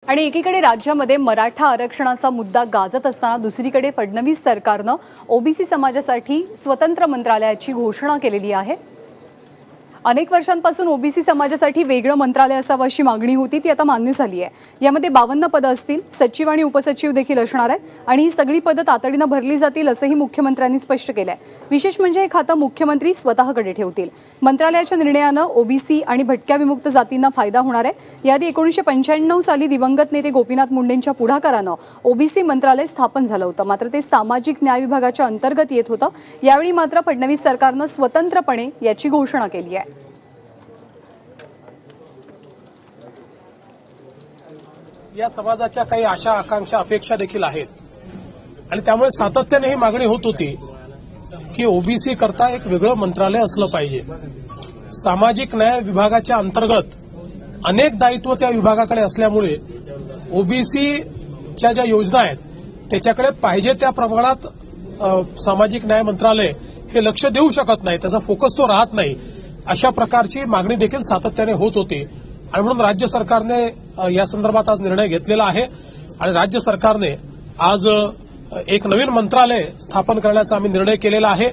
आणि एकीकडे राज्यामध्ये मराठा आरक्षणाचा मुद्दा गाजत असताना दुसरीकडे फडणवीस सरकारनं ओबीसी समाजासाठी स्वतंत्र मंत्रालयाची घोषणा केलेली आहे। अनेक वर्षांपासून ओबीसी समाजासाठी वेगळं मंत्रालय असावं अशी मागणी होती, ती आता मान्य झाली आहे। यामध्ये 52 पदं असतील, सचिव आणि उपसचिव देखील असणार आहेत आणि ही सगळी पदं तातडीनं भरली जातील असंही मुख्यमंत्र्यांनी स्पष्ट केलंय। विशेष म्हणजे हे खातं मुख्यमंत्री स्वतःकडे ठेवतील। मंत्रालयाच्या निर्णयानं ओबीसी आणि भटक्या विमुक्त जातींना फायदा होणार आहे। याआधी 1995 साली दिवंगत नेते गोपीनाथ मुंडेंच्या पुढाकारानं ओबीसी मंत्रालय स्थापन झालं होतं, मात्र ते सामाजिक न्याय विभागाच्या अंतर्गत येत होतं। यावेळी मात्र फडणवीस सरकारनं स्वतंत्रपणे याची घोषणा केली आहे। या समाजाच्या काही आशा आकांक्षा अपेक्षा देखील आहेत आणि त्यामुळे सातत्याने ही मागणी होत होती की ओबीसी करता एक वेगळं मंत्रालय असलं पाहिजे। सामाजिक न्याय विभागाच्या अंतर्गत अनेक दायित्व त्या विभागाकडे असल्यामुळे ओबीसीच्या ज्या योजना आहेत त्याच्याकडे पाहिजे त्या प्रमाणात सामाजिक न्याय मंत्रालय हे लक्ष देऊ शकत नाही, त्याचा फोकस तो राहत नाही। अशा प्रकारची मागणी देखील सातत्याने होत होती आणि म्हणून राज्य सरकारने या संदर्भात आज निर्णय घेतलेला आहे आणि राज्य सरकारने आज एक नवीन मंत्रालय स्थापन करण्याचा आम्ही निर्णय केलेला आहे।